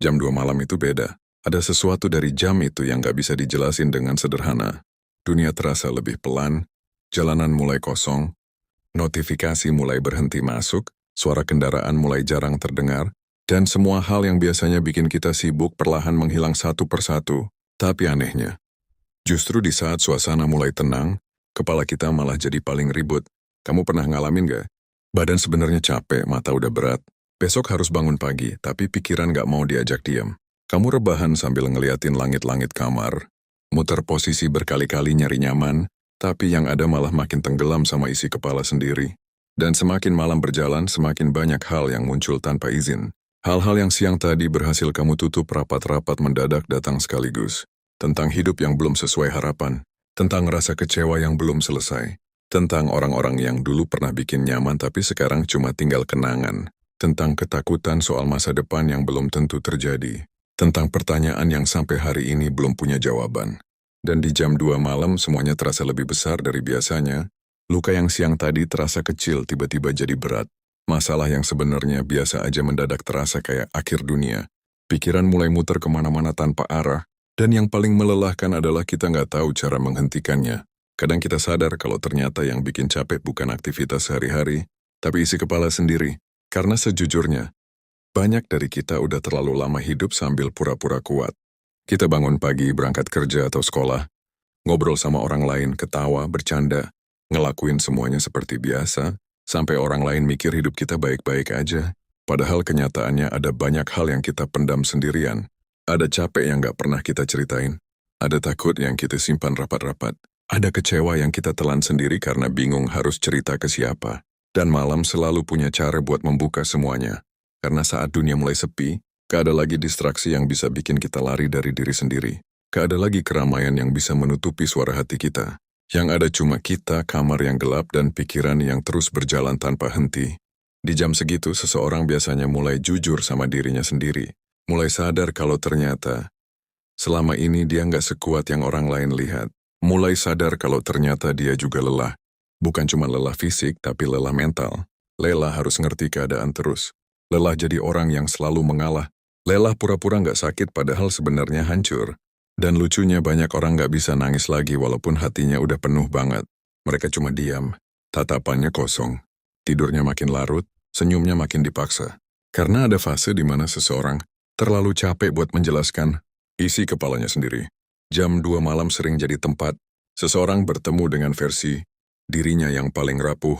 Jam 2 malam itu beda. Ada sesuatu dari jam itu yang gak bisa dijelasin dengan sederhana. Dunia terasa lebih pelan, jalanan mulai kosong, notifikasi mulai berhenti masuk, suara kendaraan mulai jarang terdengar, dan semua hal yang biasanya bikin kita sibuk perlahan menghilang satu persatu. Tapi anehnya, justru di saat suasana mulai tenang, kepala kita malah jadi paling ribut. Kamu pernah ngalamin gak? Badan sebenarnya capek, mata udah berat. Besok harus bangun pagi, tapi pikiran gak mau diajak diam. Kamu rebahan sambil ngeliatin langit-langit kamar, muter posisi berkali-kali nyari nyaman, tapi yang ada malah makin tenggelam sama isi kepala sendiri. Dan semakin malam berjalan, semakin banyak hal yang muncul tanpa izin. Hal-hal yang siang tadi berhasil kamu tutup rapat-rapat mendadak datang sekaligus. Tentang hidup yang belum sesuai harapan, tentang rasa kecewa yang belum selesai, tentang orang-orang yang dulu pernah bikin nyaman tapi sekarang cuma tinggal kenangan, tentang ketakutan soal masa depan yang belum tentu terjadi, tentang pertanyaan yang sampai hari ini belum punya jawaban. Dan di jam 2 malam semuanya terasa lebih besar dari biasanya. Luka yang siang tadi terasa kecil tiba-tiba jadi berat. Masalah yang sebenarnya biasa aja mendadak terasa kayak akhir dunia. Pikiran mulai muter kemana-mana tanpa arah. Dan yang paling melelahkan adalah kita nggak tahu cara menghentikannya. Kadang kita sadar kalau ternyata yang bikin capek bukan aktivitas sehari-hari, tapi isi kepala sendiri. Karena sejujurnya, banyak dari kita udah terlalu lama hidup sambil pura-pura kuat. Kita bangun pagi, berangkat kerja atau sekolah, ngobrol sama orang lain, ketawa, bercanda, ngelakuin semuanya seperti biasa, sampai orang lain mikir hidup kita baik-baik aja. Padahal kenyataannya ada banyak hal yang kita pendam sendirian. Ada capek yang gak pernah kita ceritain. Ada takut yang kita simpan rapat-rapat. Ada kecewa yang kita telan sendiri karena bingung harus cerita ke siapa. Dan malam selalu punya cara buat membuka semuanya. Karena saat dunia mulai sepi, gak ada lagi distraksi yang bisa bikin kita lari dari diri sendiri. Gak ada lagi keramaian yang bisa menutupi suara hati kita. Yang ada cuma kita, kamar yang gelap, dan pikiran yang terus berjalan tanpa henti. Di jam segitu, seseorang biasanya mulai jujur sama dirinya sendiri. Mulai sadar kalau ternyata selama ini dia nggak sekuat yang orang lain lihat. Mulai sadar kalau ternyata dia juga lelah. Bukan cuma lelah fisik, tapi lelah mental. Lelah harus ngerti keadaan terus. Lelah jadi orang yang selalu mengalah. Lelah pura-pura nggak sakit padahal sebenarnya hancur. Dan lucunya banyak orang nggak bisa nangis lagi walaupun hatinya udah penuh banget. Mereka cuma diam, tatapannya kosong. Tidurnya makin larut, senyumnya makin dipaksa. Karena ada fase di mana seseorang terlalu capek buat menjelaskan isi kepalanya sendiri. Jam 2 malam sering jadi tempat seseorang bertemu dengan versi dirinya yang paling rapuh.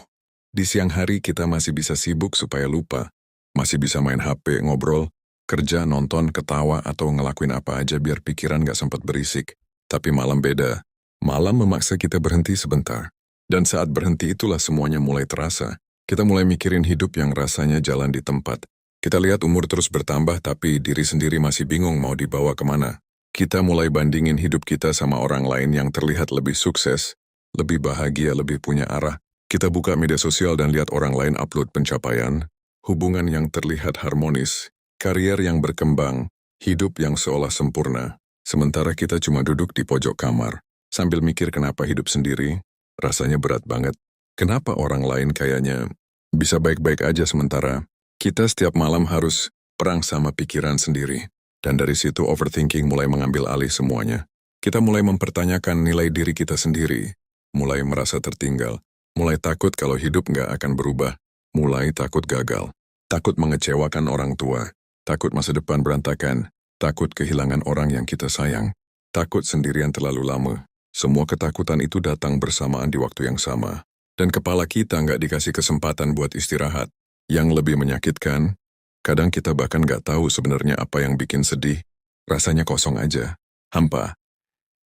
Di siang hari kita masih bisa sibuk supaya lupa. Masih bisa main HP, ngobrol, kerja, nonton, ketawa, atau ngelakuin apa aja biar pikiran gak sempat berisik. Tapi malam beda. Malam memaksa kita berhenti sebentar. Dan saat berhenti itulah semuanya mulai terasa. Kita mulai mikirin hidup yang rasanya jalan di tempat. Kita lihat umur terus bertambah tapi diri sendiri masih bingung mau dibawa kemana. Kita mulai bandingin hidup kita sama orang lain yang terlihat lebih sukses, lebih bahagia, lebih punya arah. Kita buka media sosial dan lihat orang lain upload pencapaian, hubungan yang terlihat harmonis, karier yang berkembang, hidup yang seolah sempurna. Sementara kita cuma duduk di pojok kamar, sambil mikir kenapa hidup sendiri, rasanya berat banget. Kenapa orang lain kayaknya bisa baik-baik aja sementara kita setiap malam harus perang sama pikiran sendiri. Dan dari situ overthinking mulai mengambil alih semuanya. Kita mulai mempertanyakan nilai diri kita sendiri, mulai merasa tertinggal, mulai takut kalau hidup nggak akan berubah, mulai takut gagal, takut mengecewakan orang tua, takut masa depan berantakan, takut kehilangan orang yang kita sayang, takut sendirian terlalu lama. Semua ketakutan itu datang bersamaan di waktu yang sama. Dan kepala kita nggak dikasih kesempatan buat istirahat. Yang lebih menyakitkan, kadang kita bahkan nggak tahu sebenarnya apa yang bikin sedih. Rasanya kosong aja, hampa.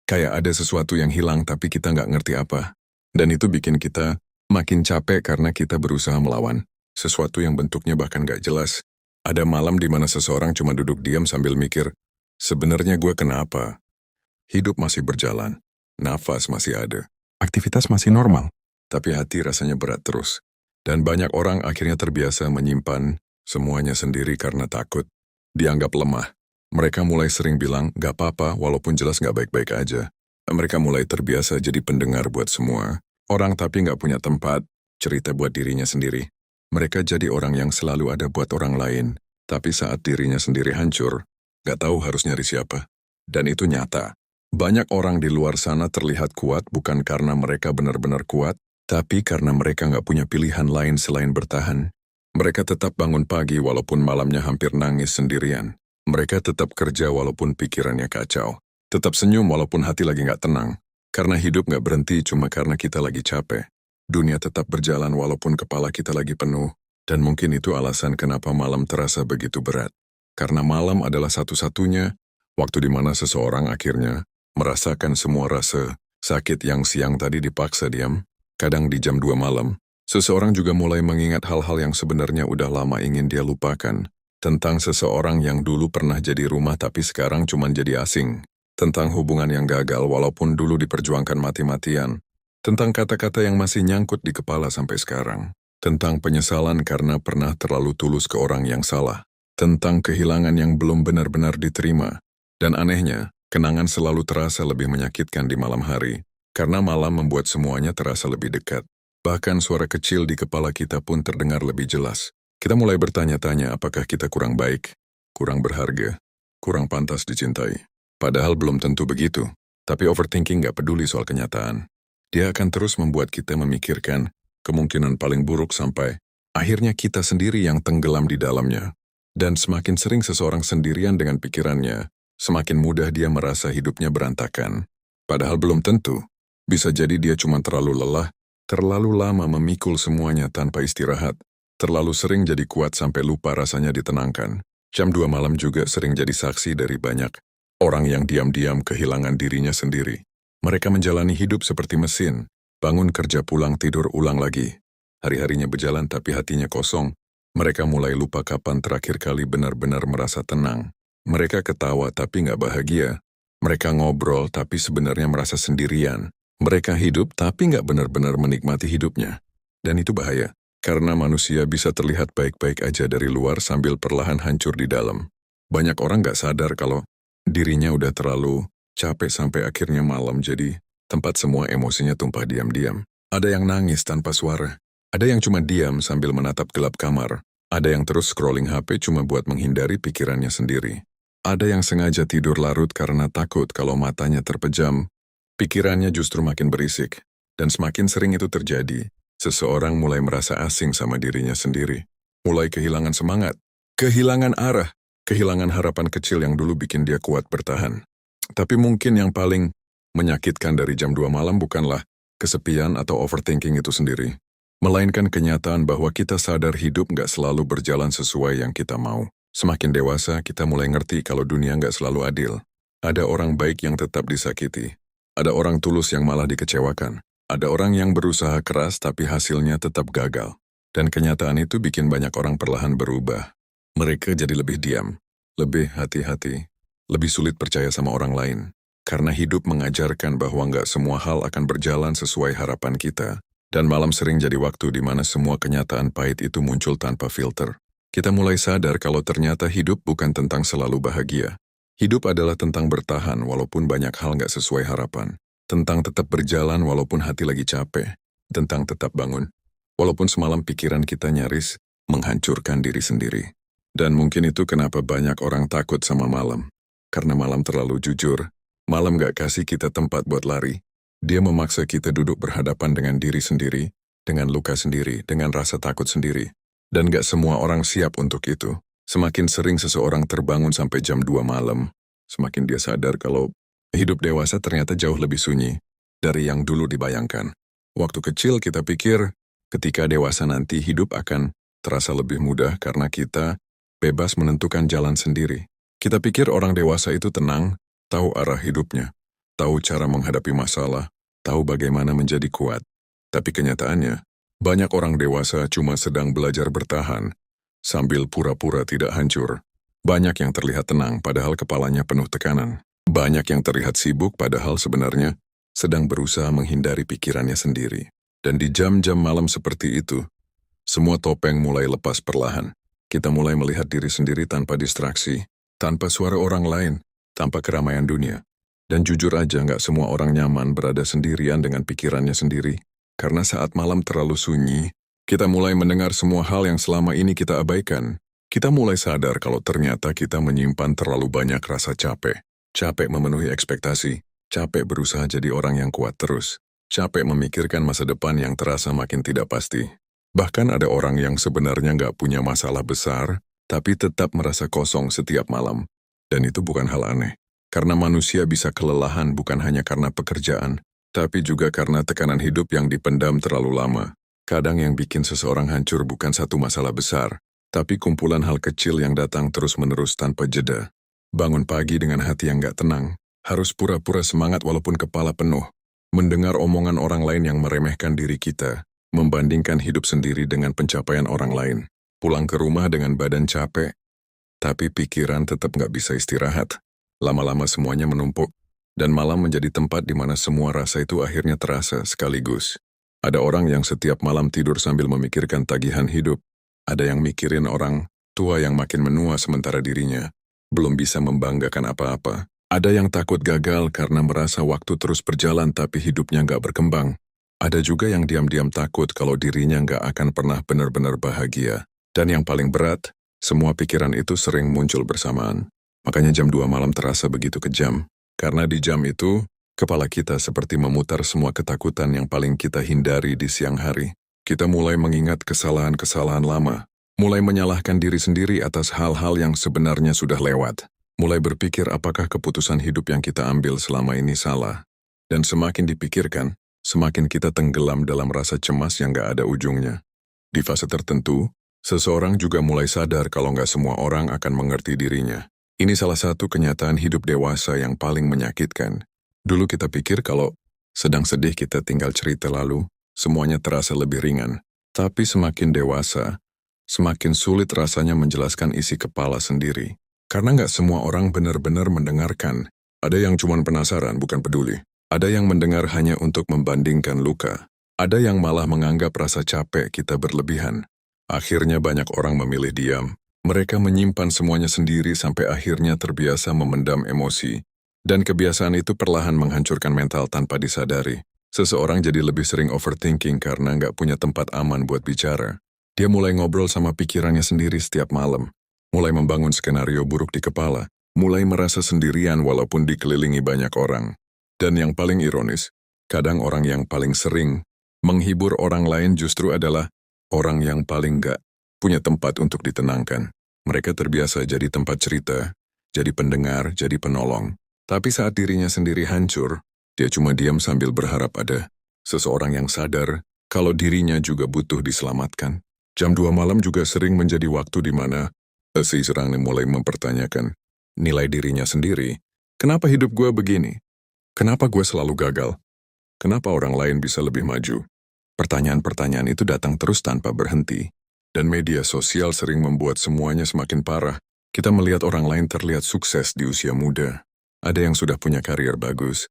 Kayak ada sesuatu yang hilang tapi kita nggak ngerti apa. Dan itu bikin kita makin capek karena kita berusaha melawan sesuatu yang bentuknya bahkan nggak jelas. Ada malam di mana seseorang cuma duduk diam sambil mikir, sebenarnya gue kenapa? Hidup masih berjalan, nafas masih ada, aktivitas masih normal. Tapi hati rasanya berat terus. Dan banyak orang akhirnya terbiasa menyimpan semuanya sendiri karena takut dianggap lemah. Mereka mulai sering bilang, gak apa-apa walaupun jelas gak baik-baik aja. Mereka mulai terbiasa jadi pendengar buat semua orang tapi gak punya tempat cerita buat dirinya sendiri. Mereka jadi orang yang selalu ada buat orang lain, tapi saat dirinya sendiri hancur, gak tahu harus nyari siapa. Dan itu nyata. Banyak orang di luar sana terlihat kuat bukan karena mereka benar-benar kuat, tapi karena mereka gak punya pilihan lain selain bertahan. Mereka tetap bangun pagi walaupun malamnya hampir nangis sendirian. Mereka tetap kerja walaupun pikirannya kacau. Tetap senyum walaupun hati lagi gak tenang. Karena hidup gak berhenti cuma karena kita lagi capek. Dunia tetap berjalan walaupun kepala kita lagi penuh. Dan mungkin itu alasan kenapa malam terasa begitu berat. Karena malam adalah satu-satunya waktu di mana seseorang akhirnya merasakan semua rasa sakit yang siang tadi dipaksa diam. Kadang di jam 2 malam, seseorang juga mulai mengingat hal-hal yang sebenarnya udah lama ingin dia lupakan. Tentang seseorang yang dulu pernah jadi rumah tapi sekarang cuma jadi asing. Tentang hubungan yang gagal walaupun dulu diperjuangkan mati-matian. Tentang kata-kata yang masih nyangkut di kepala sampai sekarang. Tentang penyesalan karena pernah terlalu tulus ke orang yang salah. Tentang kehilangan yang belum benar-benar diterima. Dan anehnya, kenangan selalu terasa lebih menyakitkan di malam hari. Karena malam membuat semuanya terasa lebih dekat. Bahkan suara kecil di kepala kita pun terdengar lebih jelas. Kita mulai bertanya-tanya apakah kita kurang baik, kurang berharga, kurang pantas dicintai. Padahal belum tentu begitu. Tapi overthinking gak peduli soal kenyataan. Dia akan terus membuat kita memikirkan kemungkinan paling buruk sampai akhirnya kita sendiri yang tenggelam di dalamnya. Dan semakin sering seseorang sendirian dengan pikirannya, semakin mudah dia merasa hidupnya berantakan. Padahal belum tentu. Bisa jadi dia cuma terlalu lelah, terlalu lama memikul semuanya tanpa istirahat, terlalu sering jadi kuat sampai lupa rasanya ditenangkan. Jam 2 malam juga sering jadi saksi dari banyak orang yang diam-diam kehilangan dirinya sendiri. Mereka menjalani hidup seperti mesin, bangun kerja pulang tidur ulang lagi. Hari-harinya berjalan tapi hatinya kosong. Mereka mulai lupa kapan terakhir kali benar-benar merasa tenang. Mereka ketawa tapi nggak bahagia. Mereka ngobrol tapi sebenarnya merasa sendirian. Mereka hidup tapi nggak benar-benar menikmati hidupnya. Dan itu bahaya, karena manusia bisa terlihat baik-baik aja dari luar sambil perlahan hancur di dalam. Banyak orang nggak sadar kalau dirinya udah terlalu capek sampai akhirnya malam jadi tempat semua emosinya tumpah diam-diam. Ada yang nangis tanpa suara. Ada yang cuma diam sambil menatap gelap kamar. Ada yang terus scrolling HP cuma buat menghindari pikirannya sendiri. Ada yang sengaja tidur larut karena takut kalau matanya terpejam. Pikirannya justru makin berisik, dan semakin sering itu terjadi, seseorang mulai merasa asing sama dirinya sendiri. Mulai kehilangan semangat, kehilangan arah, kehilangan harapan kecil yang dulu bikin dia kuat bertahan. Tapi mungkin yang paling menyakitkan dari jam 2 malam bukanlah kesepian atau overthinking itu sendiri, melainkan kenyataan bahwa kita sadar hidup nggak selalu berjalan sesuai yang kita mau. Semakin dewasa, kita mulai ngerti kalau dunia nggak selalu adil. Ada orang baik yang tetap disakiti. Ada orang tulus yang malah dikecewakan. Ada orang yang berusaha keras tapi hasilnya tetap gagal. Dan kenyataan itu bikin banyak orang perlahan berubah. Mereka jadi lebih diam, lebih hati-hati, lebih sulit percaya sama orang lain. Karena hidup mengajarkan bahwa nggak semua hal akan berjalan sesuai harapan kita. Dan malam sering jadi waktu di mana semua kenyataan pahit itu muncul tanpa filter. Kita mulai sadar kalau ternyata hidup bukan tentang selalu bahagia. Hidup adalah tentang bertahan walaupun banyak hal nggak sesuai harapan. Tentang tetap berjalan walaupun hati lagi capek. Tentang tetap bangun. Walaupun semalam pikiran kita nyaris menghancurkan diri sendiri. Dan mungkin itu kenapa banyak orang takut sama malam. Karena malam terlalu jujur. Malam nggak kasih kita tempat buat lari. Dia memaksa kita duduk berhadapan dengan diri sendiri. Dengan luka sendiri, dengan rasa takut sendiri. Dan nggak semua orang siap untuk itu. Semakin sering seseorang terbangun sampai jam 2 malam, semakin dia sadar kalau hidup dewasa ternyata jauh lebih sunyi dari yang dulu dibayangkan. Waktu kecil kita pikir ketika dewasa nanti hidup akan terasa lebih mudah karena kita bebas menentukan jalan sendiri. Kita pikir orang dewasa itu tenang, tahu arah hidupnya, tahu cara menghadapi masalah, tahu bagaimana menjadi kuat. Tapi kenyataannya, banyak orang dewasa cuma sedang belajar bertahan, sambil pura-pura tidak hancur. Banyak yang terlihat tenang padahal kepalanya penuh tekanan. Banyak yang terlihat sibuk padahal sebenarnya sedang berusaha menghindari pikirannya sendiri. Dan di jam-jam malam seperti itu, semua topeng mulai lepas perlahan. Kita mulai melihat diri sendiri tanpa distraksi, tanpa suara orang lain, tanpa keramaian dunia. Dan jujur aja nggak semua orang nyaman berada sendirian dengan pikirannya sendiri. Karena saat malam terlalu sunyi, kita mulai mendengar semua hal yang selama ini kita abaikan. Kita mulai sadar kalau ternyata kita menyimpan terlalu banyak rasa capek. Capek memenuhi ekspektasi, capek berusaha jadi orang yang kuat terus, capek memikirkan masa depan yang terasa makin tidak pasti. Bahkan ada orang yang sebenarnya nggak punya masalah besar, tapi tetap merasa kosong setiap malam. Dan itu bukan hal aneh. Karena manusia bisa kelelahan bukan hanya karena pekerjaan, tapi juga karena tekanan hidup yang dipendam terlalu lama. Kadang yang bikin seseorang hancur bukan satu masalah besar, tapi kumpulan hal kecil yang datang terus-menerus tanpa jeda. Bangun pagi dengan hati yang gak tenang, harus pura-pura semangat walaupun kepala penuh. Mendengar omongan orang lain yang meremehkan diri kita, membandingkan hidup sendiri dengan pencapaian orang lain. Pulang ke rumah dengan badan capek, tapi pikiran tetap gak bisa istirahat. Lama-lama semuanya menumpuk, dan malam menjadi tempat di mana semua rasa itu akhirnya terasa sekaligus. Ada orang yang setiap malam tidur sambil memikirkan tagihan hidup. Ada yang mikirin orang tua yang makin menua sementara dirinya belum bisa membanggakan apa-apa. Ada yang takut gagal karena merasa waktu terus berjalan tapi hidupnya nggak berkembang. Ada juga yang diam-diam takut kalau dirinya nggak akan pernah benar-benar bahagia. Dan yang paling berat, semua pikiran itu sering muncul bersamaan. Makanya jam 2 malam terasa begitu kejam. Karena di jam itu, kepala kita seperti memutar semua ketakutan yang paling kita hindari di siang hari. Kita mulai mengingat kesalahan-kesalahan lama. Mulai menyalahkan diri sendiri atas hal-hal yang sebenarnya sudah lewat. Mulai berpikir apakah keputusan hidup yang kita ambil selama ini salah. Dan semakin dipikirkan, semakin kita tenggelam dalam rasa cemas yang gak ada ujungnya. Di fase tertentu, seseorang juga mulai sadar kalau gak semua orang akan mengerti dirinya. Ini salah satu kenyataan hidup dewasa yang paling menyakitkan. Dulu kita pikir kalau sedang sedih kita tinggal cerita lalu, semuanya terasa lebih ringan. Tapi semakin dewasa, semakin sulit rasanya menjelaskan isi kepala sendiri. Karena nggak semua orang benar-benar mendengarkan. Ada yang cuma penasaran, bukan peduli. Ada yang mendengar hanya untuk membandingkan luka. Ada yang malah menganggap rasa capek kita berlebihan. Akhirnya banyak orang memilih diam. Mereka menyimpan semuanya sendiri sampai akhirnya terbiasa memendam emosi. Dan kebiasaan itu perlahan menghancurkan mental tanpa disadari. Seseorang jadi lebih sering overthinking karena nggak punya tempat aman buat bicara. Dia mulai ngobrol sama pikirannya sendiri setiap malam, mulai membangun skenario buruk di kepala, mulai merasa sendirian walaupun dikelilingi banyak orang. Dan yang paling ironis, kadang orang yang paling sering menghibur orang lain justru adalah orang yang paling gak punya tempat untuk ditenangkan. Mereka terbiasa jadi tempat cerita, jadi pendengar, jadi penolong. Tapi saat dirinya sendiri hancur, dia cuma diam sambil berharap ada seseorang yang sadar kalau dirinya juga butuh diselamatkan. Jam 2 malam juga sering menjadi waktu di mana seseorang mulai mempertanyakan nilai dirinya sendiri. Kenapa hidup gue begini? Kenapa gue selalu gagal? Kenapa orang lain bisa lebih maju? Pertanyaan-pertanyaan itu datang terus tanpa berhenti. Dan media sosial sering membuat semuanya semakin parah. Kita melihat orang lain terlihat sukses di usia muda. Ada yang sudah punya karier bagus.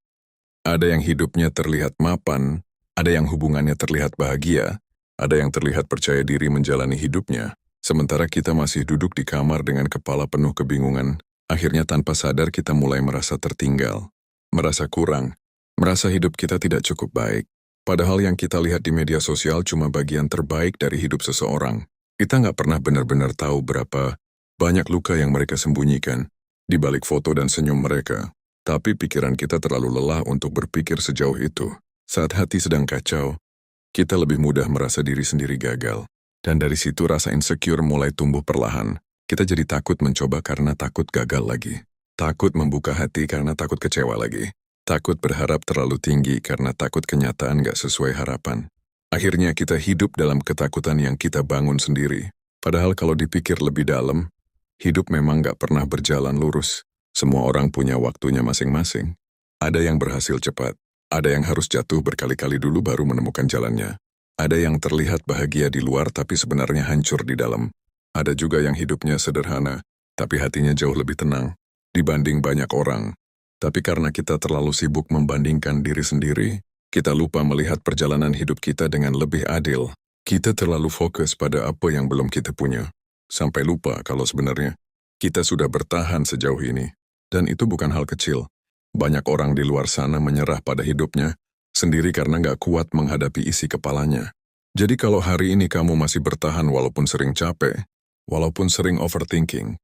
Ada yang hidupnya terlihat mapan. Ada yang hubungannya terlihat bahagia. Ada yang terlihat percaya diri menjalani hidupnya, sementara kita masih duduk di kamar dengan kepala penuh kebingungan. Akhirnya tanpa sadar kita mulai merasa tertinggal, merasa kurang, merasa hidup kita tidak cukup baik. Padahal yang kita lihat di media sosial cuma bagian terbaik dari hidup seseorang. Kita nggak pernah benar-benar tahu berapa banyak luka yang mereka sembunyikan di balik foto dan senyum mereka. Tapi pikiran kita terlalu lelah untuk berpikir sejauh itu. Saat hati sedang kacau, kita lebih mudah merasa diri sendiri gagal. Dan dari situ rasa insecure mulai tumbuh perlahan. Kita jadi takut mencoba karena takut gagal lagi. Takut membuka hati karena takut kecewa lagi. Takut berharap terlalu tinggi karena takut kenyataan gak sesuai harapan. Akhirnya kita hidup dalam ketakutan yang kita bangun sendiri. Padahal kalau dipikir lebih dalam, hidup memang gak pernah berjalan lurus. Semua orang punya waktunya masing-masing. Ada yang berhasil cepat. Ada yang harus jatuh berkali-kali dulu baru menemukan jalannya. Ada yang terlihat bahagia di luar tapi sebenarnya hancur di dalam. Ada juga yang hidupnya sederhana, tapi hatinya jauh lebih tenang dibanding banyak orang. Tapi karena kita terlalu sibuk membandingkan diri sendiri, kita lupa melihat perjalanan hidup kita dengan lebih adil. Kita terlalu fokus pada apa yang belum kita punya. Sampai lupa kalau sebenarnya kita sudah bertahan sejauh ini. Dan itu bukan hal kecil. Banyak orang di luar sana menyerah pada hidupnya sendiri karena nggak kuat menghadapi isi kepalanya. Jadi kalau hari ini kamu masih bertahan walaupun sering capek, Walaupun sering overthinking,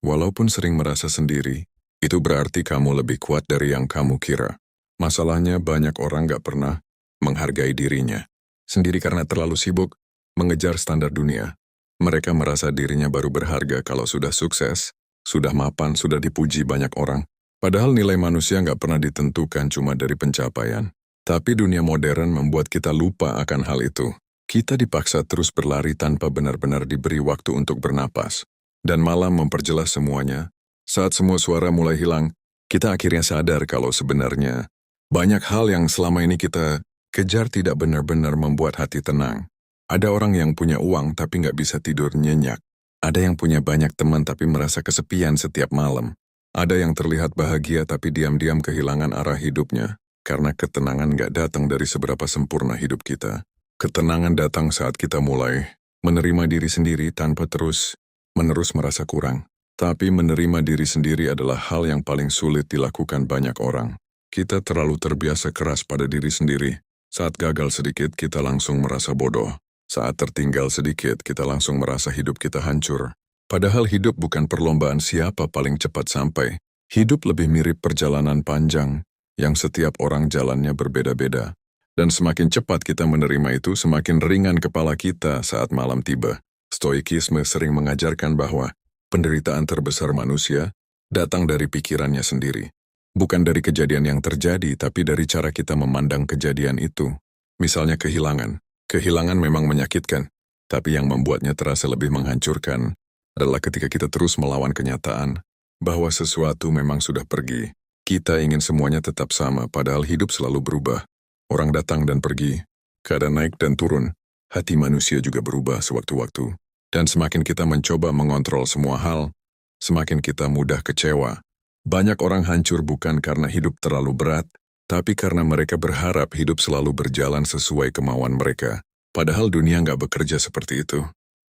walaupun sering merasa sendiri, itu berarti kamu lebih kuat dari yang kamu kira. Masalahnya banyak orang gak pernah menghargai dirinya. Sendiri karena terlalu sibuk mengejar standar dunia. Mereka merasa dirinya baru berharga kalau sudah sukses, sudah mapan, sudah dipuji banyak orang. Padahal nilai manusia gak pernah ditentukan cuma dari pencapaian. Tapi dunia modern membuat kita lupa akan hal itu. Kita dipaksa terus berlari tanpa benar-benar diberi waktu untuk bernapas. Dan malam memperjelas semuanya. Saat semua suara mulai hilang, kita akhirnya sadar kalau sebenarnya banyak hal yang selama ini kita kejar tidak benar-benar membuat hati tenang. Ada orang yang punya uang tapi nggak bisa tidur nyenyak. Ada yang punya banyak teman tapi merasa kesepian setiap malam. Ada yang terlihat bahagia tapi diam-diam kehilangan arah hidupnya. Karena ketenangan nggak datang dari seberapa sempurna hidup kita. Ketenangan datang saat kita mulai menerima diri sendiri tanpa terus-menerus merasa kurang. Tapi menerima diri sendiri adalah hal yang paling sulit dilakukan banyak orang. Kita terlalu terbiasa keras pada diri sendiri. Saat gagal sedikit, kita langsung merasa bodoh. Saat tertinggal sedikit, kita langsung merasa hidup kita hancur. Padahal hidup bukan perlombaan siapa paling cepat sampai. Hidup lebih mirip perjalanan panjang, yang setiap orang jalannya berbeda-beda. Dan semakin cepat kita menerima itu, semakin ringan kepala kita saat malam tiba. Stoikisme sering mengajarkan bahwa penderitaan terbesar manusia datang dari pikirannya sendiri. Bukan dari kejadian yang terjadi, tapi dari cara kita memandang kejadian itu. Misalnya kehilangan. Kehilangan memang menyakitkan, tapi yang membuatnya terasa lebih menghancurkan adalah ketika kita terus melawan kenyataan bahwa sesuatu memang sudah pergi. Kita ingin semuanya tetap sama, padahal hidup selalu berubah. Orang datang dan pergi, keadaan naik dan turun. Hati manusia juga berubah sewaktu-waktu. Dan semakin kita mencoba mengontrol semua hal, semakin kita mudah kecewa. Banyak orang hancur bukan karena hidup terlalu berat, tapi karena mereka berharap hidup selalu berjalan sesuai kemauan mereka. Padahal dunia nggak bekerja seperti itu.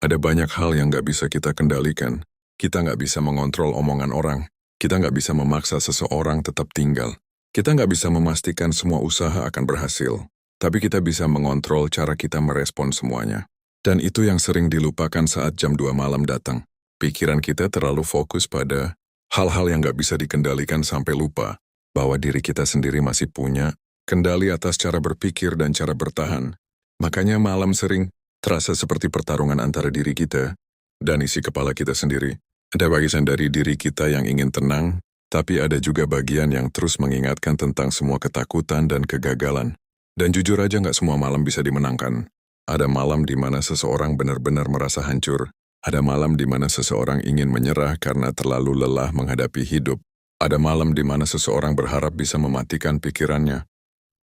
Ada banyak hal yang nggak bisa kita kendalikan. Kita nggak bisa mengontrol omongan orang. Kita nggak bisa memaksa seseorang tetap tinggal. Kita nggak bisa memastikan semua usaha akan berhasil. Tapi kita bisa mengontrol cara kita merespon semuanya. Dan itu yang sering dilupakan saat jam 2 malam datang. Pikiran kita terlalu fokus pada hal-hal yang nggak bisa dikendalikan sampai lupa bahwa diri kita sendiri masih punya kendali atas cara berpikir dan cara bertahan. Makanya malam sering terasa seperti pertarungan antara diri kita dan isi kepala kita sendiri. Ada bagian dari diri kita yang ingin tenang, tapi ada juga bagian yang terus mengingatkan tentang semua ketakutan dan kegagalan. Dan jujur aja nggak semua malam bisa dimenangkan. Ada malam di mana seseorang benar-benar merasa hancur. Ada malam di mana seseorang ingin menyerah karena terlalu lelah menghadapi hidup. Ada malam di mana seseorang berharap bisa mematikan pikirannya,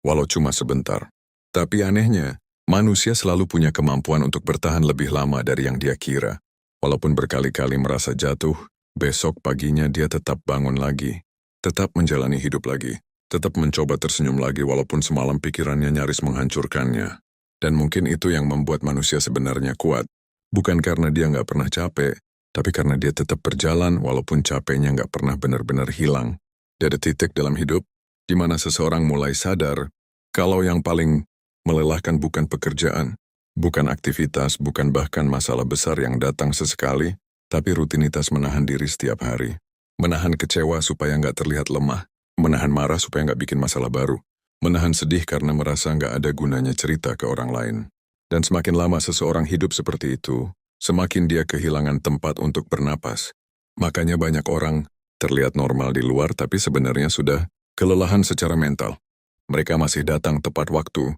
walau cuma sebentar. Tapi anehnya, manusia selalu punya kemampuan untuk bertahan lebih lama dari yang dia kira. Walaupun berkali-kali merasa jatuh, besok paginya dia tetap bangun lagi, tetap menjalani hidup lagi, tetap mencoba tersenyum lagi walaupun semalam pikirannya nyaris menghancurkannya. Dan mungkin itu yang membuat manusia sebenarnya kuat. Bukan karena dia nggak pernah capek, tapi karena dia tetap berjalan walaupun capeknya nggak pernah benar-benar hilang. Ada titik dalam hidup di mana seseorang mulai sadar kalau yang paling melelahkan bukan pekerjaan, bukan aktivitas, bukan bahkan masalah besar yang datang sesekali, tapi rutinitas menahan diri setiap hari. Menahan kecewa supaya nggak terlihat lemah, menahan marah supaya nggak bikin masalah baru, menahan sedih karena merasa nggak ada gunanya cerita ke orang lain. Dan semakin lama seseorang hidup seperti itu, semakin dia kehilangan tempat untuk bernapas. Makanya banyak orang terlihat normal di luar tapi sebenarnya sudah kelelahan secara mental. Mereka masih datang tepat waktu,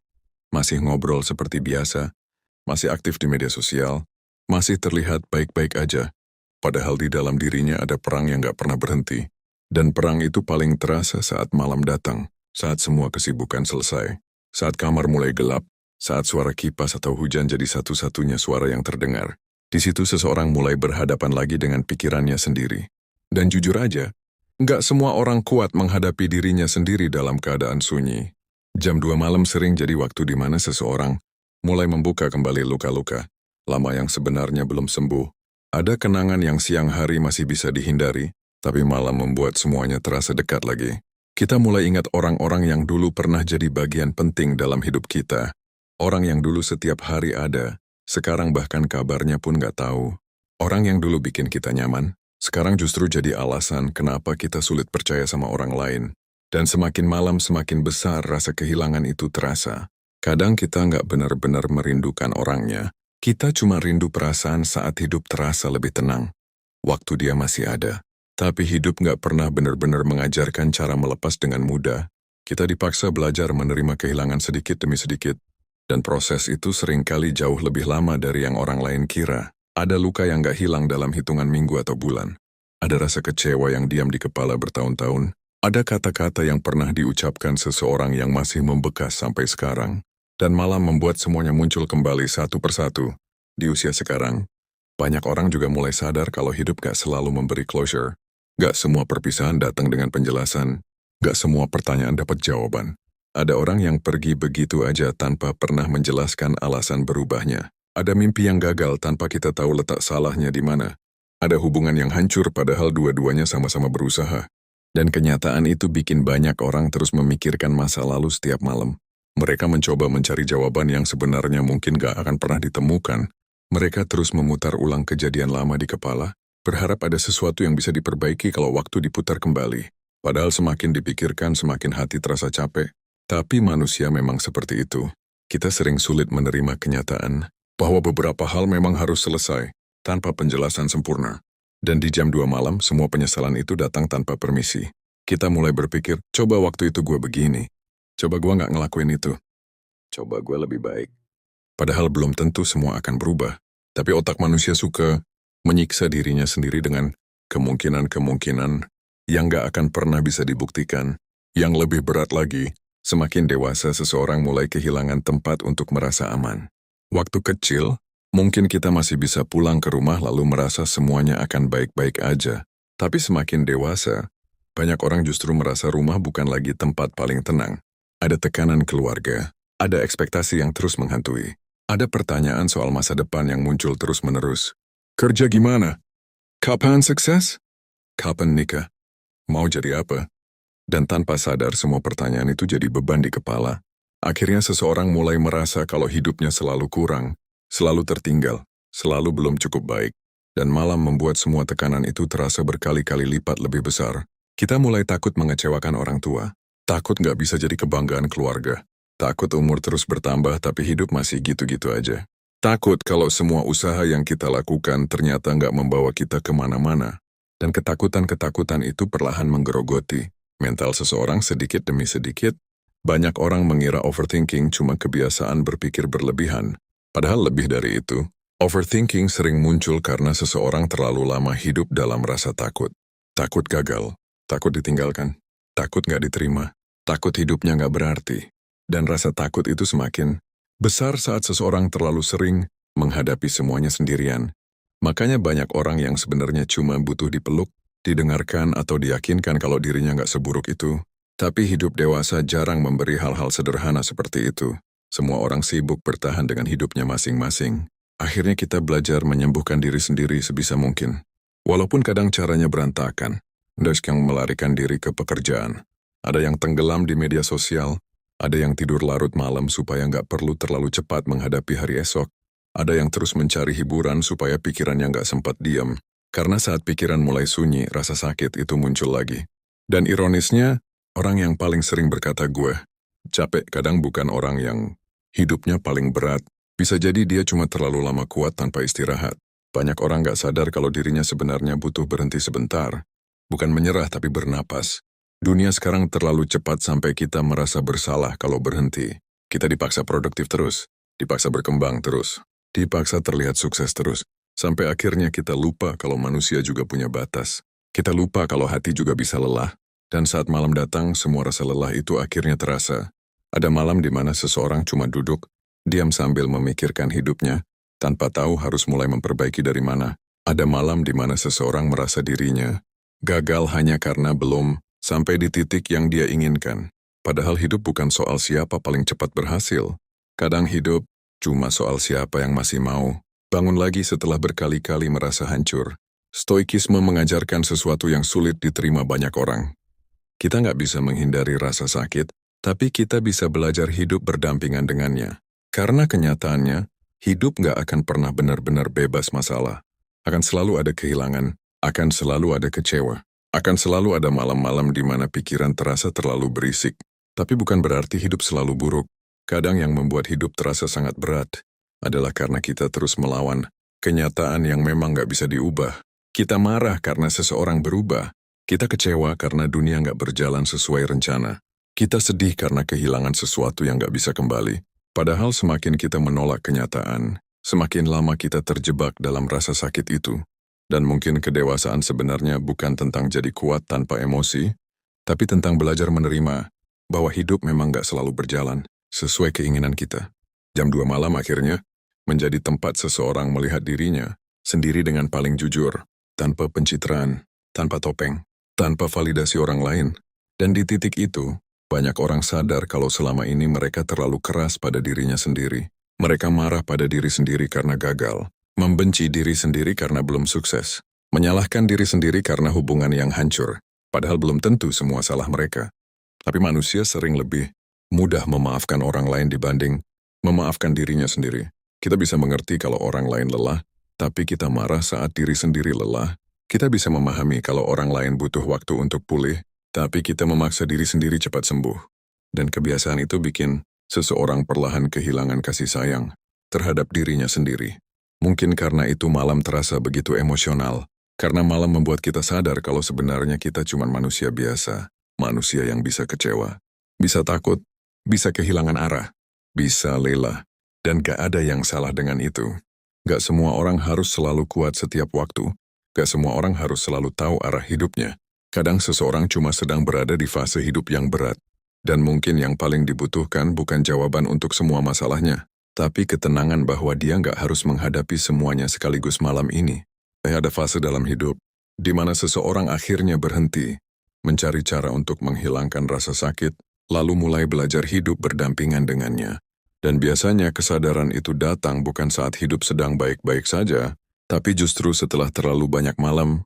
masih ngobrol seperti biasa, masih aktif di media sosial, masih terlihat baik-baik aja. Padahal di dalam dirinya ada perang yang gak pernah berhenti. Dan perang itu paling terasa saat malam datang, saat semua kesibukan selesai, saat kamar mulai gelap, saat suara kipas atau hujan jadi satu-satunya suara yang terdengar. Di situ seseorang mulai berhadapan lagi dengan pikirannya sendiri. Dan jujur aja, nggak semua orang kuat menghadapi dirinya sendiri dalam keadaan sunyi. Jam 2 malam sering jadi waktu di mana seseorang mulai membuka kembali luka-luka lama yang sebenarnya belum sembuh. Ada kenangan yang siang hari masih bisa dihindari, tapi malam membuat semuanya terasa dekat lagi. Kita mulai ingat orang-orang yang dulu pernah jadi bagian penting dalam hidup kita. Orang yang dulu setiap hari ada, sekarang bahkan kabarnya pun nggak tahu. Orang yang dulu bikin kita nyaman, sekarang justru jadi alasan kenapa kita sulit percaya sama orang lain. Dan semakin malam semakin besar rasa kehilangan itu terasa. Kadang kita nggak benar-benar merindukan orangnya. Kita cuma rindu perasaan saat hidup terasa lebih tenang. Waktu dia masih ada. Tapi hidup nggak pernah benar-benar mengajarkan cara melepas dengan mudah. Kita dipaksa belajar menerima kehilangan sedikit demi sedikit. Dan proses itu seringkali jauh lebih lama dari yang orang lain kira. Ada luka yang nggak hilang dalam hitungan minggu atau bulan. Ada rasa kecewa yang diam di kepala bertahun-tahun. Ada kata-kata yang pernah diucapkan seseorang yang masih membekas sampai sekarang, dan malah membuat semuanya muncul kembali satu persatu. Di usia sekarang, banyak orang juga mulai sadar kalau hidup gak selalu memberi closure. Gak semua perpisahan datang dengan penjelasan. Gak semua pertanyaan dapat jawaban. Ada orang yang pergi begitu aja tanpa pernah menjelaskan alasan berubahnya. Ada mimpi yang gagal tanpa kita tahu letak salahnya di mana. Ada hubungan yang hancur padahal dua-duanya sama-sama berusaha. Dan kenyataan itu bikin banyak orang terus memikirkan masa lalu setiap malam. Mereka mencoba mencari jawaban yang sebenarnya mungkin gak akan pernah ditemukan. Mereka terus memutar ulang kejadian lama di kepala, berharap ada sesuatu yang bisa diperbaiki kalau waktu diputar kembali. Padahal semakin dipikirkan, semakin hati terasa capek. Tapi manusia memang seperti itu. Kita sering sulit menerima kenyataan bahwa beberapa hal memang harus selesai, tanpa penjelasan sempurna. Dan di jam 2 malam, semua penyesalan itu datang tanpa permisi. Kita mulai berpikir, coba waktu itu gue begini. Coba gue nggak ngelakuin itu. Coba gue lebih baik. Padahal belum tentu semua akan berubah. Tapi otak manusia suka menyiksa dirinya sendiri dengan kemungkinan-kemungkinan yang nggak akan pernah bisa dibuktikan. Yang lebih berat lagi, semakin dewasa seseorang mulai kehilangan tempat untuk merasa aman. Waktu kecil, mungkin kita masih bisa pulang ke rumah lalu merasa semuanya akan baik-baik aja. Tapi semakin dewasa, banyak orang justru merasa rumah bukan lagi tempat paling tenang. Ada tekanan keluarga, ada ekspektasi yang terus menghantui. Ada pertanyaan soal masa depan yang muncul terus-menerus. Kerja gimana? Kapan sukses? Kapan nikah? Mau jadi apa? Dan tanpa sadar semua pertanyaan itu jadi beban di kepala. Akhirnya seseorang mulai merasa kalau hidupnya selalu kurang, selalu tertinggal, selalu belum cukup baik, dan malah membuat semua tekanan itu terasa berkali-kali lipat lebih besar. Kita mulai takut mengecewakan orang tua, takut nggak bisa jadi kebanggaan keluarga, takut umur terus bertambah tapi hidup masih gitu-gitu aja. Takut kalau semua usaha yang kita lakukan ternyata nggak membawa kita kemana-mana, dan ketakutan-ketakutan itu perlahan menggerogoti mental seseorang sedikit demi sedikit. Banyak orang mengira overthinking cuma kebiasaan berpikir berlebihan. Padahal lebih dari itu, overthinking sering muncul karena seseorang terlalu lama hidup dalam rasa takut. Takut gagal, takut ditinggalkan, takut nggak diterima, takut hidupnya nggak berarti. Dan rasa takut itu semakin besar saat seseorang terlalu sering menghadapi semuanya sendirian. Makanya banyak orang yang sebenarnya cuma butuh dipeluk, didengarkan atau diyakinkan kalau dirinya nggak seburuk itu. Tapi hidup dewasa jarang memberi hal-hal sederhana seperti itu. Semua orang sibuk bertahan dengan hidupnya masing-masing. Akhirnya kita belajar menyembuhkan diri sendiri sebisa mungkin. Walaupun kadang caranya berantakan. Ada yang melarikan diri ke pekerjaan. Ada yang tenggelam di media sosial. Ada yang tidur larut malam supaya nggak perlu terlalu cepat menghadapi hari esok. Ada yang terus mencari hiburan supaya pikirannya nggak sempat diam. Karena saat pikiran mulai sunyi, rasa sakit itu muncul lagi. Dan ironisnya, orang yang paling sering berkata gue capek kadang bukan orang yang hidupnya paling berat. Bisa jadi dia cuma terlalu lama kuat tanpa istirahat. Banyak orang gak sadar kalau dirinya sebenarnya butuh berhenti sebentar. Bukan menyerah tapi bernapas. Dunia sekarang terlalu cepat sampai kita merasa bersalah kalau berhenti. Kita dipaksa produktif terus, dipaksa berkembang terus, dipaksa terlihat sukses terus. Sampai akhirnya kita lupa kalau manusia juga punya batas. Kita lupa kalau hati juga bisa lelah. Dan saat malam datang, semua rasa lelah itu akhirnya terasa. Ada malam di mana seseorang cuma duduk, diam sambil memikirkan hidupnya, tanpa tahu harus mulai memperbaiki dari mana. Ada malam di mana seseorang merasa dirinya gagal hanya karena belum sampai di titik yang dia inginkan. Padahal hidup bukan soal siapa paling cepat berhasil. Kadang hidup cuma soal siapa yang masih mau bangun lagi setelah berkali-kali merasa hancur. Stoikisme mengajarkan sesuatu yang sulit diterima banyak orang. Kita nggak bisa menghindari rasa sakit, tapi kita bisa belajar hidup berdampingan dengannya. Karena kenyataannya, hidup nggak akan pernah benar-benar bebas masalah. Akan selalu ada kehilangan, akan selalu ada kecewa, akan selalu ada malam-malam di mana pikiran terasa terlalu berisik. Tapi bukan berarti hidup selalu buruk. Kadang yang membuat hidup terasa sangat berat adalah karena kita terus melawan kenyataan yang memang gak bisa diubah. Kita marah karena seseorang berubah. Kita kecewa karena dunia gak berjalan sesuai rencana. Kita sedih karena kehilangan sesuatu yang gak bisa kembali. Padahal semakin kita menolak kenyataan, semakin lama kita terjebak dalam rasa sakit itu. Dan mungkin kedewasaan sebenarnya bukan tentang jadi kuat tanpa emosi, tapi tentang belajar menerima bahwa hidup memang gak selalu berjalan sesuai keinginan kita. Jam 2 malam akhirnya menjadi tempat seseorang melihat dirinya sendiri dengan paling jujur, tanpa pencitraan, tanpa topeng, tanpa validasi orang lain. Dan di titik itu, banyak orang sadar kalau selama ini mereka terlalu keras pada dirinya sendiri. Mereka marah pada diri sendiri karena gagal, membenci diri sendiri karena belum sukses, menyalahkan diri sendiri karena hubungan yang hancur, padahal belum tentu semua salah mereka. Tapi manusia sering lebih mudah memaafkan orang lain dibanding memaafkan dirinya sendiri. Kita bisa mengerti kalau orang lain lelah, tapi kita marah saat diri sendiri lelah. Kita bisa memahami kalau orang lain butuh waktu untuk pulih, tapi kita memaksa diri sendiri cepat sembuh. Dan kebiasaan itu bikin seseorang perlahan kehilangan kasih sayang terhadap dirinya sendiri. Mungkin karena itu malam terasa begitu emosional, karena malam membuat kita sadar kalau sebenarnya kita cuma manusia biasa, manusia yang bisa kecewa, bisa takut, bisa kehilangan arah, bisa lelah, dan gak ada yang salah dengan itu. Gak semua orang harus selalu kuat setiap waktu, gak semua orang harus selalu tahu arah hidupnya. Kadang seseorang cuma sedang berada di fase hidup yang berat, dan mungkin yang paling dibutuhkan bukan jawaban untuk semua masalahnya, tapi ketenangan bahwa dia gak harus menghadapi semuanya sekaligus malam ini. Ada fase dalam hidup, di mana seseorang akhirnya berhenti, mencari cara untuk menghilangkan rasa sakit, lalu mulai belajar hidup berdampingan dengannya. Dan biasanya kesadaran itu datang bukan saat hidup sedang baik-baik saja, tapi justru setelah terlalu banyak malam,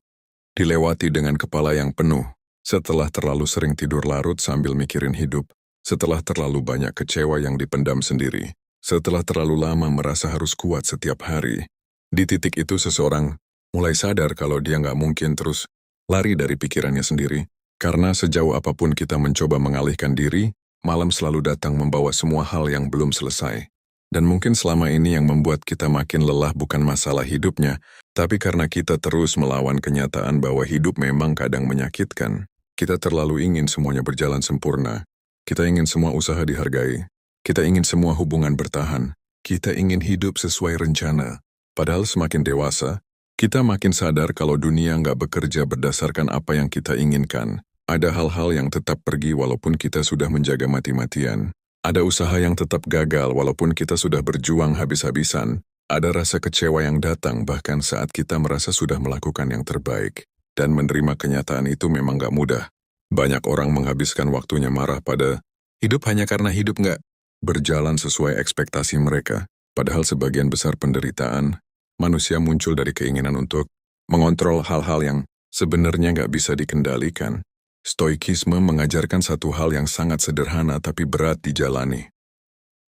dilewati dengan kepala yang penuh, setelah terlalu sering tidur larut sambil mikirin hidup, setelah terlalu banyak kecewa yang dipendam sendiri, setelah terlalu lama merasa harus kuat setiap hari. Di titik itu seseorang mulai sadar kalau dia nggak mungkin terus lari dari pikirannya sendiri, karena sejauh apapun kita mencoba mengalihkan diri, malam selalu datang membawa semua hal yang belum selesai. Dan mungkin selama ini yang membuat kita makin lelah bukan masalah hidupnya, tapi karena kita terus melawan kenyataan bahwa hidup memang kadang menyakitkan. Kita terlalu ingin semuanya berjalan sempurna. Kita ingin semua usaha dihargai. Kita ingin semua hubungan bertahan. Kita ingin hidup sesuai rencana. Padahal semakin dewasa, kita makin sadar kalau dunia nggak bekerja berdasarkan apa yang kita inginkan. Ada hal-hal yang tetap pergi walaupun kita sudah menjaga mati-matian. Ada usaha yang tetap gagal walaupun kita sudah berjuang habis-habisan. Ada rasa kecewa yang datang bahkan saat kita merasa sudah melakukan yang terbaik. Dan menerima kenyataan itu memang gak mudah. Banyak orang menghabiskan waktunya marah pada hidup hanya karena hidup gak berjalan sesuai ekspektasi mereka. Padahal sebagian besar penderitaan, manusia muncul dari keinginan untuk mengontrol hal-hal yang sebenarnya gak bisa dikendalikan. Stoikisme mengajarkan satu hal yang sangat sederhana tapi berat dijalani.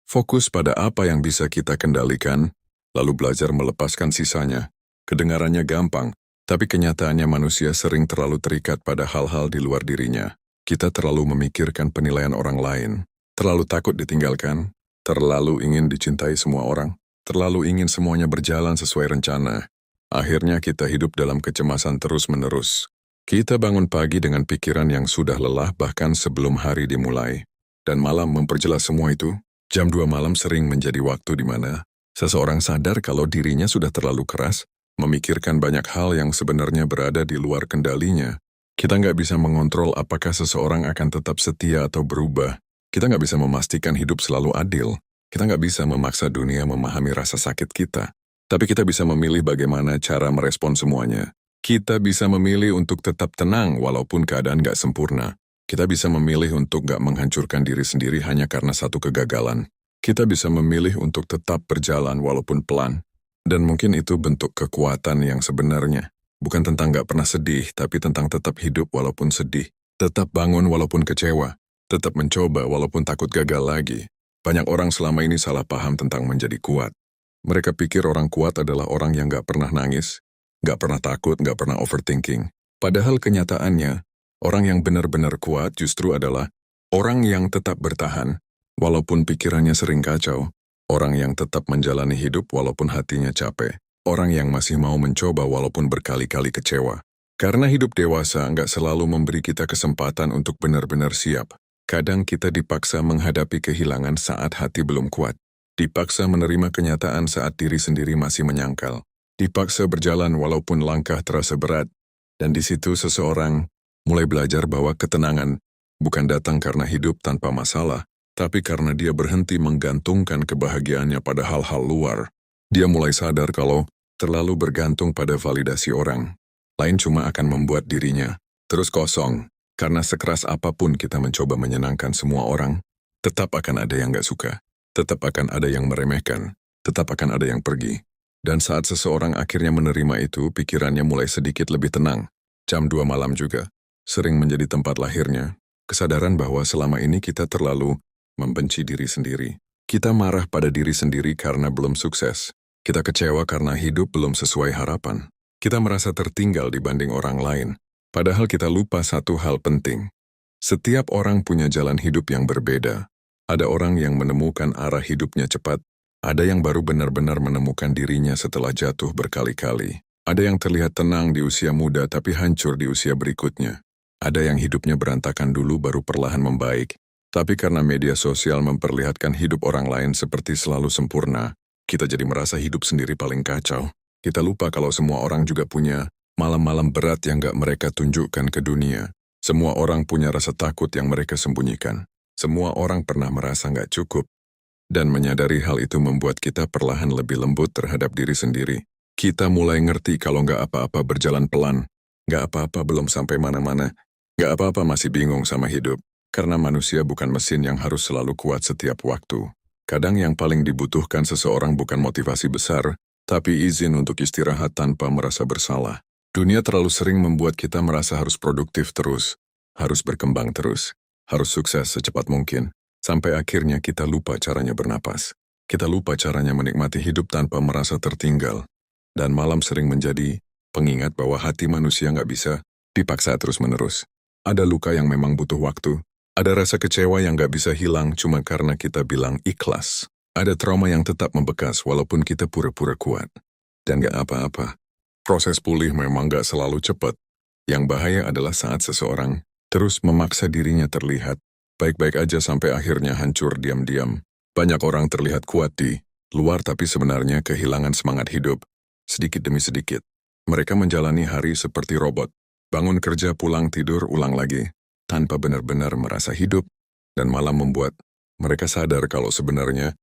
Fokus pada apa yang bisa kita kendalikan, lalu belajar melepaskan sisanya. Kedengarannya gampang, tapi kenyataannya manusia sering terlalu terikat pada hal-hal di luar dirinya. Kita terlalu memikirkan penilaian orang lain, terlalu takut ditinggalkan, terlalu ingin dicintai semua orang, terlalu ingin semuanya berjalan sesuai rencana. Akhirnya kita hidup dalam kecemasan terus-menerus. Kita bangun pagi dengan pikiran yang sudah lelah bahkan sebelum hari dimulai. Dan malam memperjelas semua itu. Jam 2 malam sering menjadi waktu di mana seseorang sadar kalau dirinya sudah terlalu keras, memikirkan banyak hal yang sebenarnya berada di luar kendalinya. Kita nggak bisa mengontrol apakah seseorang akan tetap setia atau berubah. Kita nggak bisa memastikan hidup selalu adil. Kita nggak bisa memaksa dunia memahami rasa sakit kita. Tapi kita bisa memilih bagaimana cara merespon semuanya. Kita bisa memilih untuk tetap tenang walaupun keadaan gak sempurna. Kita bisa memilih untuk gak menghancurkan diri sendiri hanya karena satu kegagalan. Kita bisa memilih untuk tetap berjalan walaupun pelan. Dan mungkin itu bentuk kekuatan yang sebenarnya. Bukan tentang gak pernah sedih, tapi tentang tetap hidup walaupun sedih. Tetap bangun walaupun kecewa. Tetap mencoba walaupun takut gagal lagi. Banyak orang selama ini salah paham tentang menjadi kuat. Mereka pikir orang kuat adalah orang yang gak pernah nangis, nggak pernah takut, nggak pernah overthinking. Padahal kenyataannya, orang yang benar-benar kuat justru adalah orang yang tetap bertahan, walaupun pikirannya sering kacau. Orang yang tetap menjalani hidup walaupun hatinya capek. Orang yang masih mau mencoba walaupun berkali-kali kecewa. Karena hidup dewasa nggak selalu memberi kita kesempatan untuk benar-benar siap. Kadang kita dipaksa menghadapi kehilangan saat hati belum kuat. Dipaksa menerima kenyataan saat diri sendiri masih menyangkal. Dipaksa berjalan walaupun langkah terasa berat. Dan di situ seseorang mulai belajar bahwa ketenangan bukan datang karena hidup tanpa masalah, tapi karena dia berhenti menggantungkan kebahagiaannya pada hal-hal luar. Dia mulai sadar kalau terlalu bergantung pada validasi orang lain cuma akan membuat dirinya terus kosong. Karena sekeras apapun kita mencoba menyenangkan semua orang, tetap akan ada yang gak suka. Tetap akan ada yang meremehkan. Tetap akan ada yang pergi. Dan saat seseorang akhirnya menerima itu, pikirannya mulai sedikit lebih tenang. Jam 2 malam juga sering menjadi tempat lahirnya kesadaran bahwa selama ini kita terlalu membenci diri sendiri. Kita marah pada diri sendiri karena belum sukses. Kita kecewa karena hidup belum sesuai harapan. Kita merasa tertinggal dibanding orang lain. Padahal kita lupa satu hal penting. Setiap orang punya jalan hidup yang berbeda. Ada orang yang menemukan arah hidupnya cepat. Ada yang baru benar-benar menemukan dirinya setelah jatuh berkali-kali. Ada yang terlihat tenang di usia muda tapi hancur di usia berikutnya. Ada yang hidupnya berantakan dulu baru perlahan membaik. Tapi karena media sosial memperlihatkan hidup orang lain seperti selalu sempurna, kita jadi merasa hidup sendiri paling kacau. Kita lupa kalau semua orang juga punya malam-malam berat yang gak mereka tunjukkan ke dunia. Semua orang punya rasa takut yang mereka sembunyikan. Semua orang pernah merasa gak cukup. Dan menyadari hal itu membuat kita perlahan lebih lembut terhadap diri sendiri. Kita mulai ngerti kalau gak apa-apa berjalan pelan. Gak apa-apa belum sampai mana-mana. Gak apa-apa masih bingung sama hidup. Karena manusia bukan mesin yang harus selalu kuat setiap waktu. Kadang yang paling dibutuhkan seseorang bukan motivasi besar, tapi izin untuk istirahat tanpa merasa bersalah. Dunia terlalu sering membuat kita merasa harus produktif terus, harus berkembang terus, harus sukses secepat mungkin, sampai akhirnya kita lupa caranya bernapas. Kita lupa caranya menikmati hidup tanpa merasa tertinggal. Dan malam sering menjadi pengingat bahwa hati manusia nggak bisa dipaksa terus-menerus. Ada luka yang memang butuh waktu. Ada rasa kecewa yang gak bisa hilang cuma karena kita bilang ikhlas. Ada trauma yang tetap membekas walaupun kita pura-pura kuat. Dan gak apa-apa. Proses pulih memang gak selalu cepat. Yang bahaya adalah saat seseorang terus memaksa dirinya terlihat baik-baik aja sampai akhirnya hancur diam-diam. Banyak orang terlihat kuat di luar tapi sebenarnya kehilangan semangat hidup. Sedikit demi sedikit. Mereka menjalani hari seperti robot. Bangun kerja, pulang tidur, ulang lagi. Tanpa benar-benar merasa hidup, dan malah membuat mereka sadar kalau sebenarnya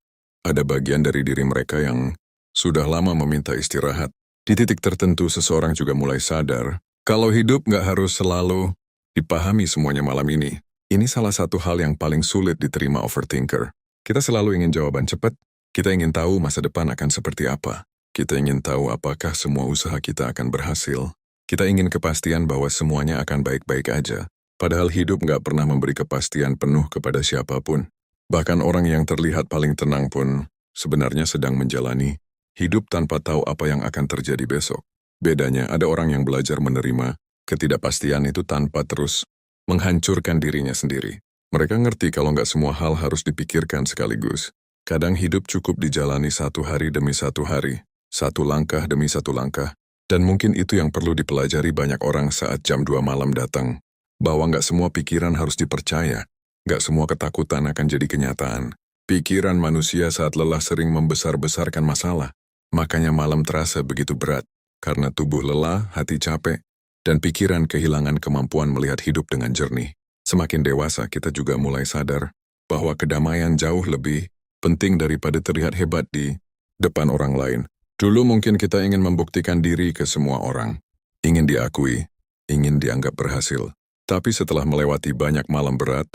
ada bagian dari diri mereka yang sudah lama meminta istirahat. Di titik tertentu seseorang juga mulai sadar kalau hidup nggak harus selalu dipahami semuanya malam ini. Ini salah satu hal yang paling sulit diterima overthinker. Kita selalu ingin jawaban cepat, kita ingin tahu masa depan akan seperti apa. Kita ingin tahu apakah semua usaha kita akan berhasil. Kita ingin kepastian bahwa semuanya akan baik-baik aja. Padahal hidup nggak pernah memberi kepastian penuh kepada siapapun. Bahkan orang yang terlihat paling tenang pun sebenarnya sedang menjalani hidup tanpa tahu apa yang akan terjadi besok. Bedanya ada orang yang belajar menerima ketidakpastian itu tanpa terus menghancurkan dirinya sendiri. Mereka ngerti kalau nggak semua hal harus dipikirkan sekaligus. Kadang hidup cukup dijalani satu hari demi satu hari, satu langkah demi satu langkah. Dan mungkin itu yang perlu dipelajari banyak orang saat jam 2 malam datang. Bahwa nggak semua pikiran harus dipercaya, nggak semua ketakutan akan jadi kenyataan. Pikiran manusia saat lelah sering membesar-besarkan masalah, makanya malam terasa begitu berat, karena tubuh lelah, hati capek, dan pikiran kehilangan kemampuan melihat hidup dengan jernih. Semakin dewasa kita juga mulai sadar bahwa kedamaian jauh lebih penting daripada terlihat hebat di depan orang lain. Dulu mungkin kita ingin membuktikan diri ke semua orang, ingin diakui, ingin dianggap berhasil. Tapi setelah melewati banyak malam berat,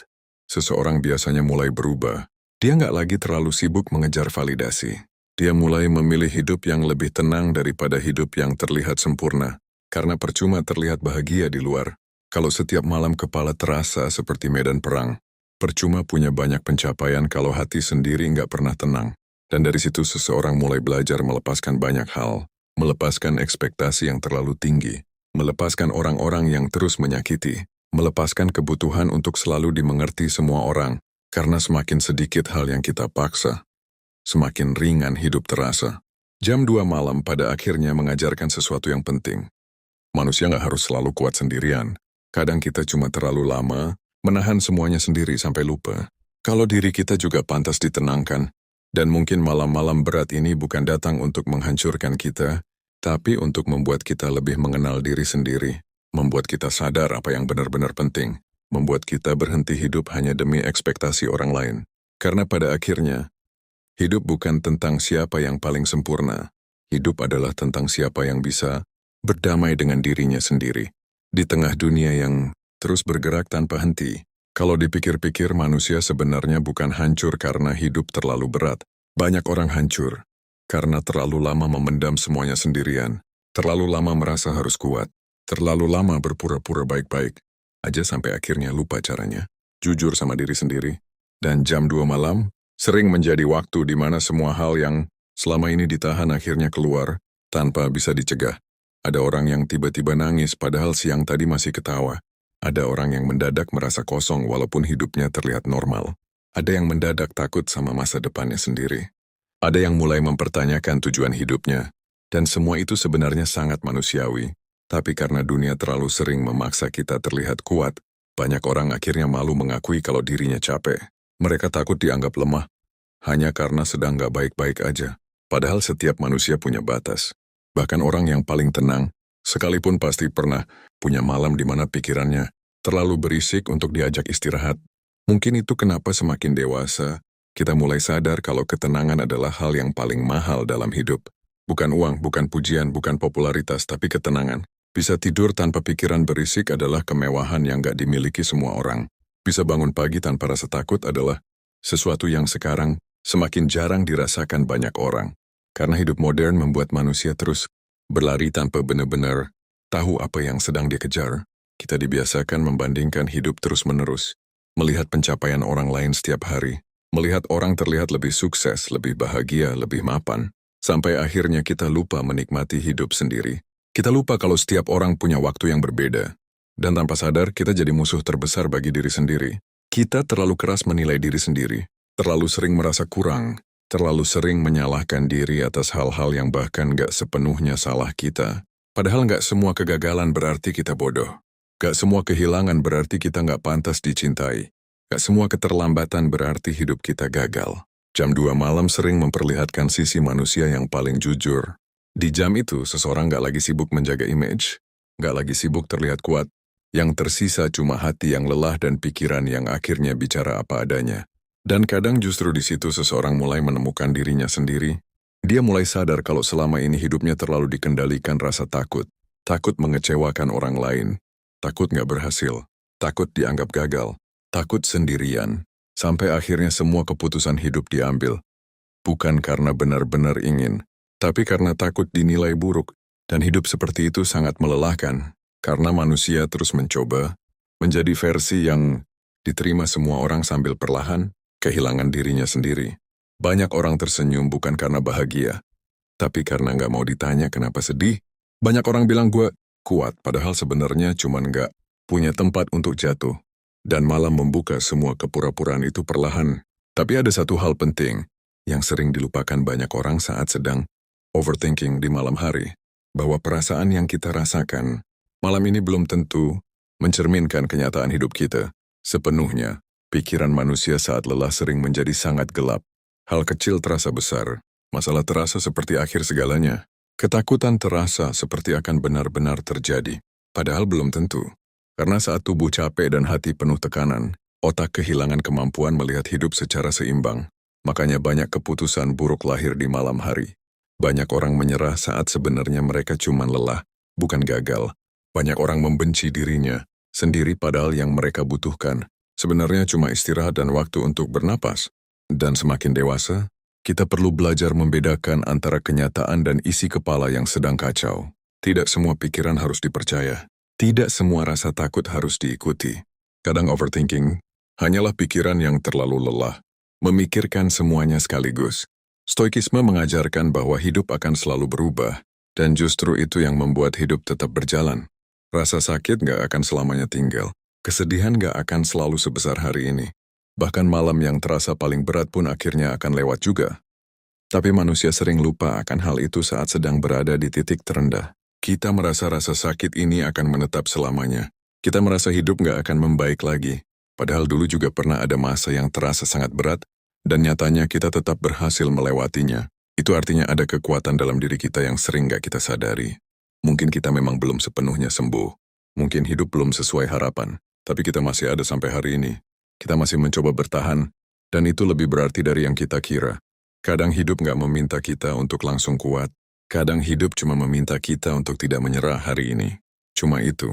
seseorang biasanya mulai berubah. Dia nggak lagi terlalu sibuk mengejar validasi. Dia mulai memilih hidup yang lebih tenang daripada hidup yang terlihat sempurna. Karena percuma terlihat bahagia di luar. Kalau setiap malam kepala terasa seperti medan perang. Percuma punya banyak pencapaian kalau hati sendiri nggak pernah tenang. Dan dari situ seseorang mulai belajar melepaskan banyak hal. melepaskan ekspektasi yang terlalu tinggi, melepaskan orang-orang yang terus menyakiti, melepaskan kebutuhan untuk selalu dimengerti semua orang, karena semakin sedikit hal yang kita paksa, semakin ringan hidup terasa. Jam 2 malam pada akhirnya mengajarkan sesuatu yang penting. Manusia nggak harus selalu kuat sendirian. Kadang kita cuma terlalu lama menahan semuanya sendiri sampai lupa kalau diri kita juga pantas ditenangkan. Dan mungkin malam-malam berat ini bukan datang untuk menghancurkan kita, tapi untuk membuat kita lebih mengenal diri sendiri, membuat kita sadar apa yang benar-benar penting, membuat kita berhenti hidup hanya demi ekspektasi orang lain. Karena pada akhirnya, hidup bukan tentang siapa yang paling sempurna. Hidup adalah tentang siapa yang bisa berdamai dengan dirinya sendiri. Di tengah dunia yang terus bergerak tanpa henti, kalau dipikir-pikir manusia sebenarnya bukan hancur karena hidup terlalu berat. Banyak orang hancur karena terlalu lama memendam semuanya sendirian, terlalu lama merasa harus kuat, terlalu lama berpura-pura baik-baik, aja sampai akhirnya lupa caranya jujur sama diri sendiri. Dan jam 2 malam sering menjadi waktu di mana semua hal yang selama ini ditahan akhirnya keluar tanpa bisa dicegah. Ada orang yang tiba-tiba nangis padahal siang tadi masih ketawa. Ada orang yang mendadak merasa kosong walaupun hidupnya terlihat normal. Ada yang mendadak takut sama masa depannya sendiri. Ada yang mulai mempertanyakan tujuan hidupnya. Dan semua itu sebenarnya sangat manusiawi. Tapi karena dunia terlalu sering memaksa kita terlihat kuat, banyak orang akhirnya malu mengakui kalau dirinya capek. Mereka takut dianggap lemah, hanya karena sedang gak baik-baik aja. Padahal setiap manusia punya batas. Bahkan orang yang paling tenang, sekalipun pasti pernah punya malam di mana pikirannya terlalu berisik untuk diajak istirahat. Mungkin itu kenapa semakin dewasa, kita mulai sadar kalau ketenangan adalah hal yang paling mahal dalam hidup. Bukan uang, bukan pujian, bukan popularitas, tapi ketenangan. Bisa tidur tanpa pikiran berisik adalah kemewahan yang gak dimiliki semua orang. Bisa bangun pagi tanpa rasa takut adalah sesuatu yang sekarang semakin jarang dirasakan banyak orang. Karena hidup modern membuat manusia terus berlari tanpa benar-benar tahu apa yang sedang dikejar. Kita dibiasakan membandingkan hidup terus-menerus, melihat pencapaian orang lain setiap hari, melihat orang terlihat lebih sukses, lebih bahagia, lebih mapan, sampai akhirnya kita lupa menikmati hidup sendiri. Kita lupa kalau setiap orang punya waktu yang berbeda, dan tanpa sadar kita jadi musuh terbesar bagi diri sendiri. Kita terlalu keras menilai diri sendiri, terlalu sering merasa kurang, terlalu sering menyalahkan diri atas hal-hal yang bahkan gak sepenuhnya salah kita. Padahal gak semua kegagalan berarti kita bodoh. Gak semua kehilangan berarti kita gak pantas dicintai. Gak semua keterlambatan berarti hidup kita gagal. Jam 2 malam sering memperlihatkan sisi manusia yang paling jujur. Di jam itu, seseorang gak lagi sibuk menjaga image, gak lagi sibuk terlihat kuat. Yang tersisa cuma hati yang lelah dan pikiran yang akhirnya bicara apa adanya. Dan kadang justru di situ seseorang mulai menemukan dirinya sendiri. Dia mulai sadar kalau selama ini hidupnya terlalu dikendalikan rasa takut. Takut mengecewakan orang lain. Takut gak berhasil. Takut dianggap gagal. Takut sendirian. Sampai akhirnya semua keputusan hidup diambil. Bukan karena benar-benar ingin, tapi karena takut dinilai buruk. Dan hidup seperti itu sangat melelahkan. Karena manusia terus mencoba menjadi versi yang diterima semua orang sambil perlahan kehilangan dirinya sendiri. Banyak orang tersenyum bukan karena bahagia, tapi karena nggak mau ditanya kenapa sedih. Banyak orang bilang gue kuat, padahal sebenarnya cuman nggak punya tempat untuk jatuh. Dan malah membuka semua kepura-puraan itu perlahan. Tapi ada satu hal penting yang sering dilupakan banyak orang saat sedang overthinking di malam hari. Bahwa perasaan yang kita rasakan malam ini belum tentu mencerminkan kenyataan hidup kita sepenuhnya. Pikiran manusia saat lelah sering menjadi sangat gelap. Hal kecil terasa besar. Masalah terasa seperti akhir segalanya. Ketakutan terasa seperti akan benar-benar terjadi. Padahal belum tentu. Karena saat tubuh capek dan hati penuh tekanan, otak kehilangan kemampuan melihat hidup secara seimbang. Makanya banyak keputusan buruk lahir di malam hari. Banyak orang menyerah saat sebenarnya mereka cuma lelah, bukan gagal. Banyak orang membenci dirinya sendiri padahal yang mereka butuhkan sebenarnya cuma istirahat dan waktu untuk bernapas. Dan semakin dewasa, kita perlu belajar membedakan antara kenyataan dan isi kepala yang sedang kacau. Tidak semua pikiran harus dipercaya. Tidak semua rasa takut harus diikuti. Kadang overthinking hanyalah pikiran yang terlalu lelah, memikirkan semuanya sekaligus. Stoikisme mengajarkan bahwa hidup akan selalu berubah, Dan justru itu yang membuat hidup tetap berjalan. Rasa sakit gak akan selamanya tinggal. Kesedihan gak akan selalu sebesar hari ini. Bahkan malam yang terasa paling berat pun akhirnya akan lewat juga. Tapi manusia sering lupa akan hal itu saat sedang berada di titik terendah. Kita merasa rasa sakit ini akan menetap selamanya. Kita merasa hidup gak akan membaik lagi. Padahal dulu juga pernah ada masa yang terasa sangat berat, dan nyatanya kita tetap berhasil melewatinya. Itu artinya ada kekuatan dalam diri kita yang sering gak kita sadari. Mungkin kita memang belum sepenuhnya sembuh. Mungkin hidup belum sesuai harapan. Tapi kita masih ada sampai hari ini. Kita masih mencoba bertahan, dan itu lebih berarti dari yang kita kira. Kadang hidup gak meminta kita untuk langsung kuat. Kadang hidup cuma meminta kita untuk tidak menyerah hari ini. Cuma itu.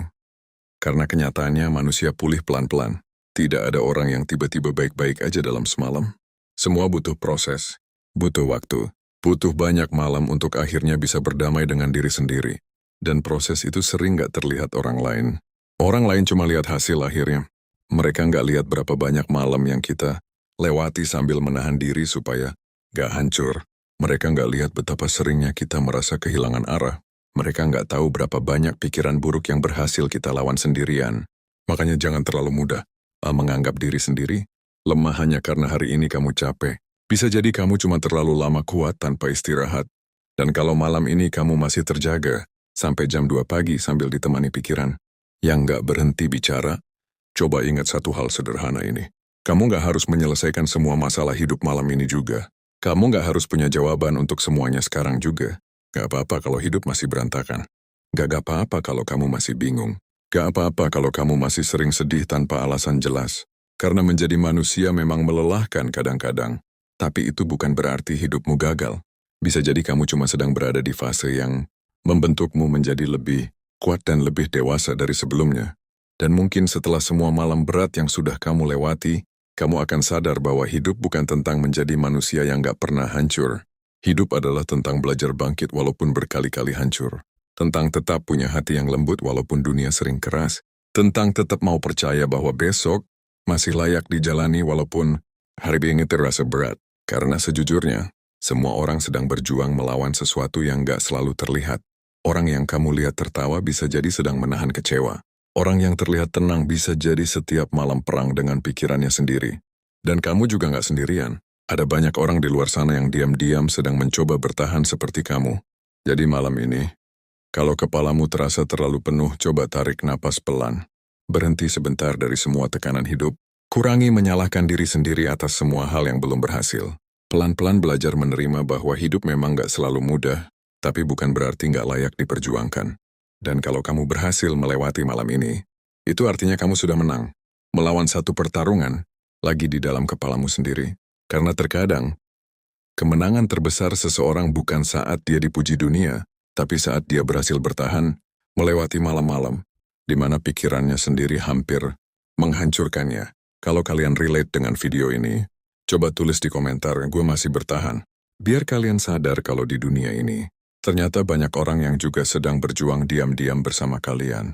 Karena kenyataannya manusia pulih pelan-pelan. Tidak ada orang yang tiba-tiba baik-baik aja dalam semalam. Semua butuh proses, butuh waktu. Butuh banyak malam untuk akhirnya bisa berdamai dengan diri sendiri. Dan proses itu sering gak terlihat orang lain. Orang lain cuma lihat hasil akhirnya. Mereka gak lihat berapa banyak malam yang kita lewati sambil menahan diri supaya gak hancur. Mereka gak lihat betapa seringnya kita merasa kehilangan arah. Mereka gak tahu berapa banyak pikiran buruk yang berhasil kita lawan sendirian. Makanya jangan terlalu mudah menganggap diri sendiri lemah hanya karena hari ini kamu capek. Bisa jadi kamu cuma terlalu lama kuat tanpa istirahat. Dan kalau malam ini kamu masih terjaga, sampai jam 2 pagi sambil ditemani pikiran yang gak berhenti bicara, coba ingat satu hal sederhana ini. Kamu gak harus menyelesaikan semua masalah hidup malam ini juga. Kamu gak harus punya jawaban untuk semuanya sekarang juga. Gak apa-apa kalau hidup masih berantakan. Gak apa-apa kalau kamu masih bingung. Gak apa-apa kalau kamu masih sering sedih tanpa alasan jelas. Karena menjadi manusia memang melelahkan kadang-kadang. Tapi itu bukan berarti hidupmu gagal. Bisa jadi kamu cuma sedang berada di fase yang membentukmu menjadi lebih kuat dan lebih dewasa dari sebelumnya. Dan mungkin setelah semua malam berat yang sudah kamu lewati, kamu akan sadar bahwa hidup bukan tentang menjadi manusia yang gak pernah hancur. Hidup adalah tentang belajar bangkit walaupun berkali-kali hancur. Tentang tetap punya hati yang lembut walaupun dunia sering keras. Tentang tetap mau percaya bahwa besok masih layak dijalani walaupun hari ini terasa berat. Karena sejujurnya, semua orang sedang berjuang melawan sesuatu yang gak selalu terlihat. Orang yang kamu lihat tertawa bisa jadi sedang menahan kecewa. Orang yang terlihat tenang bisa jadi setiap malam perang dengan pikirannya sendiri. Dan kamu juga gak sendirian. Ada banyak orang di luar sana yang diam-diam sedang mencoba bertahan seperti kamu. Jadi malam ini, kalau kepalamu terasa terlalu penuh, coba tarik napas pelan. Berhenti sebentar dari semua tekanan hidup. Kurangi menyalahkan diri sendiri atas semua hal yang belum berhasil. Pelan-pelan belajar menerima bahwa hidup memang gak selalu mudah, tapi bukan berarti gak layak diperjuangkan. Dan kalau kamu berhasil melewati malam ini, itu artinya kamu sudah menang. Melawan satu pertarungan, lagi di dalam kepalamu sendiri. Karena terkadang, kemenangan terbesar seseorang bukan saat dia dipuji dunia, tapi saat dia berhasil bertahan, melewati malam-malam, di mana pikirannya sendiri hampir menghancurkannya. Kalau kalian relate dengan video ini, coba tulis di komentar, gue masih bertahan. Biar kalian sadar kalau di dunia ini, ternyata banyak orang yang juga sedang berjuang diam-diam bersama kalian.